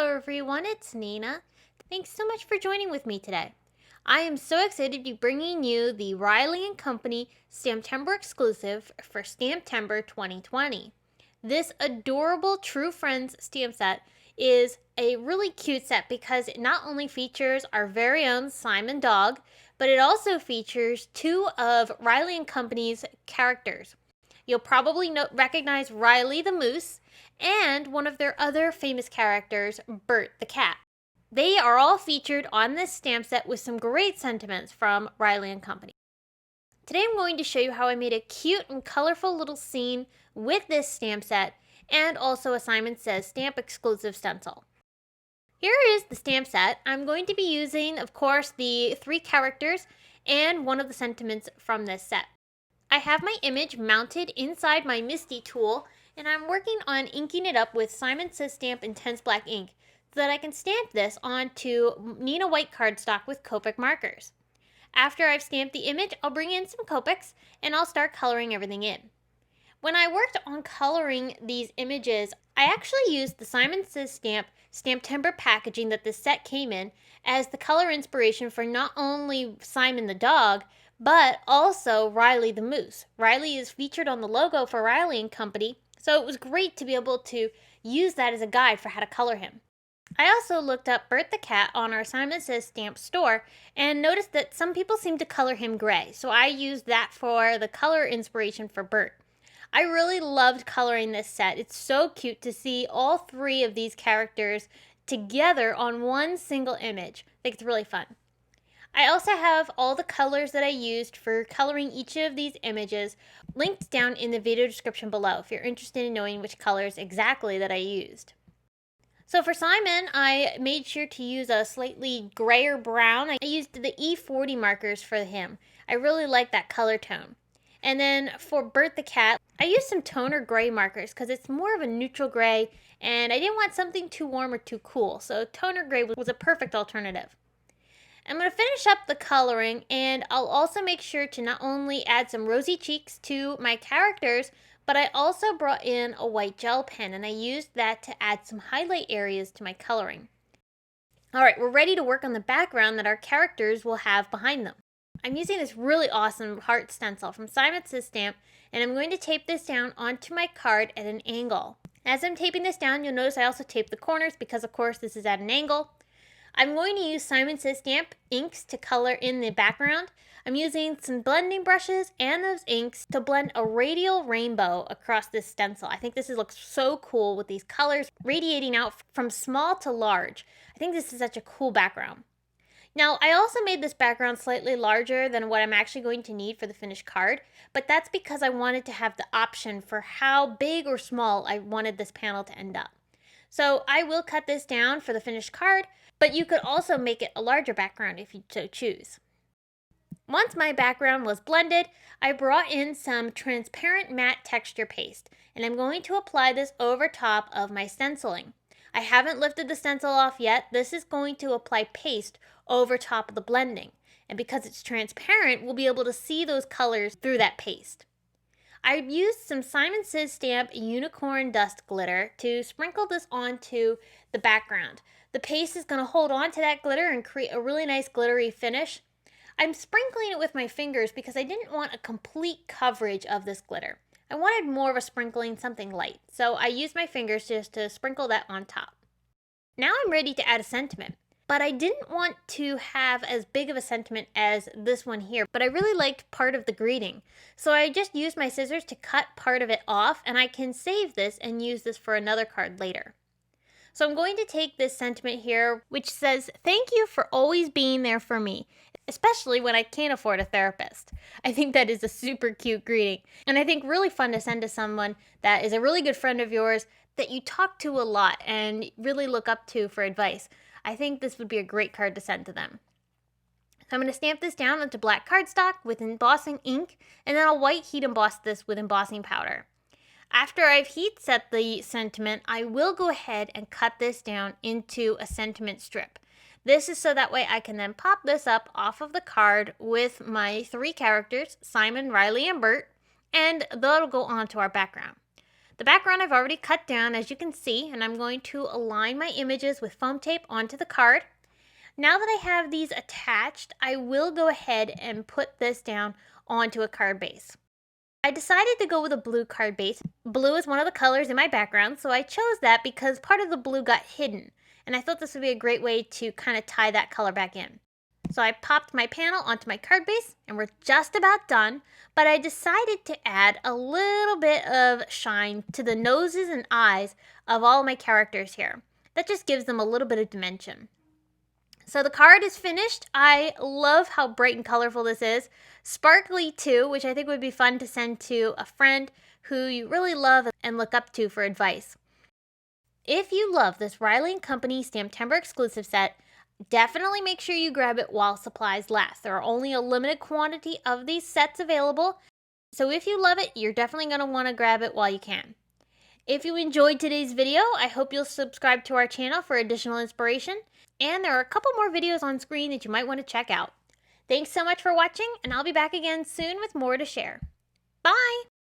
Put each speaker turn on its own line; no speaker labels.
Hello everyone, it's Neenah. Thanks so much for joining with me today. I am so excited to be bringing you the Riley & Company STAMPtember exclusive for STAMPtember 2020. This adorable True Friends stamp set is a really cute set because it not only features our very own Simon dog, but it also features two of Riley & Company's characters. You'll probably recognize Riley the moose and one of their other famous characters, Bert the cat. They are all featured on this stamp set with some great sentiments from Riley & Company. Today I'm going to show you how I made a cute and colorful little scene with this stamp set and also a Simon Says stamp exclusive stencil. Here is the stamp set. I'm going to be using, of course, the three characters and one of the sentiments from this set. I have my image mounted inside my Misty tool, and I'm working on inking it up with Simon Says Stamp Intense Black ink so that I can stamp this onto Neenah white cardstock with Copic markers. After I've stamped the image, I'll bring in some Copics and I'll start coloring everything in. When I worked on coloring these images, I actually used the Simon Says Stamp STAMPtember packaging that this set came in as the color inspiration for not only Simon the dog, but also Riley the moose. Riley is featured on the logo for Riley & Company, so it was great to be able to use that as a guide for how to color him. I also looked up Bert the cat on our Simon Says Stamp store and noticed that some people seem to color him gray, so I used that for the color inspiration for Bert. I really loved coloring this set. It's so cute to see all three of these characters together on one single image. I think it's really fun. I also have all the colors that I used for coloring each of these images linked down in the video description below if you're interested in knowing which colors exactly that I used. So for Simon, I made sure to use a slightly grayer brown. I used the E40 markers for him. I really like that color tone. And then for Bert the cat, I used some toner gray markers because it's more of a neutral gray and I didn't want something too warm or too cool, so toner gray was a perfect alternative. I'm going to finish up the coloring, and I'll also make sure to not only add some rosy cheeks to my characters, but I also brought in a white gel pen and I used that to add some highlight areas to my coloring. Alright, we're ready to work on the background that our characters will have behind them. I'm using this really awesome heart stencil from Simon Says Stamp, and I'm going to tape this down onto my card at an angle. As I'm taping this down, you'll notice I also tape the corners because of course this is at an angle. I'm going to use Simon Says Stamp inks to color in the background. I'm using some blending brushes and those inks to blend a radial rainbow across this stencil. I think this looks so cool with these colors radiating out from small to large. I think this is such a cool background. Now, I also made this background slightly larger than what I'm actually going to need for the finished card, but that's because I wanted to have the option for how big or small I wanted this panel to end up. So I will cut this down for the finished card, but you could also make it a larger background if you so choose. Once my background was blended, I brought in some transparent matte texture paste, and I'm going to apply this over top of my stenciling. I haven't lifted the stencil off yet. This is going to apply paste over top of the blending, and because it's transparent, we'll be able to see those colors through that paste. I used some Simon Says Stamp Unicorn Dust Glitter to sprinkle this onto the background. The paste is going to hold on to that glitter and create a really nice glittery finish. I'm sprinkling it with my fingers because I didn't want a complete coverage of this glitter. I wanted more of a sprinkling, something light. So I used my fingers just to sprinkle that on top. Now I'm ready to add a sentiment. But I didn't want to have as big of a sentiment as this one here, but I really liked part of the greeting. So I just used my scissors to cut part of it off, and I can save this and use this for another card later. So I'm going to take this sentiment here, which says, "Thank you for always being there for me, especially when I can't afford a therapist." I think that is a super cute greeting, and I think really fun to send to someone that is a really good friend of yours that you talk to a lot and really look up to for advice. I think this would be a great card to send to them. So I'm going to stamp this down onto black cardstock with embossing ink, and then I'll white heat emboss this with embossing powder. After I've heat set the sentiment, I will go ahead and cut this down into a sentiment strip. This is so that way I can then pop this up off of the card with my three characters, Simon, Riley, and Bert, and that'll go onto our background. The background I've already cut down, as you can see, and I'm going to align my images with foam tape onto the card. Now that I have these attached, I will go ahead and put this down onto a card base. I decided to go with a blue card base. Blue is one of the colors in my background, so I chose that because part of the blue got hidden, and I thought this would be a great way to kind of tie that color back in. So I popped my panel onto my card base, and we're just about done, but I decided to add a little bit of shine to the noses and eyes of all my characters here. That just gives them a little bit of dimension. So the card is finished. I love how bright and colorful this is. Sparkly too, which I think would be fun to send to a friend who you really love and look up to for advice. If you love this Riley & Company STAMPtember exclusive set, definitely make sure you grab it while supplies last. There are only a limited quantity of these sets available, so if you love it, you're definitely going to want to grab it while you can. If you enjoyed today's video, I hope you'll subscribe to our channel for additional inspiration. And there are a couple more videos on screen that you might want to check out. Thanks so much for watching, and I'll be back again soon with more to share. Bye!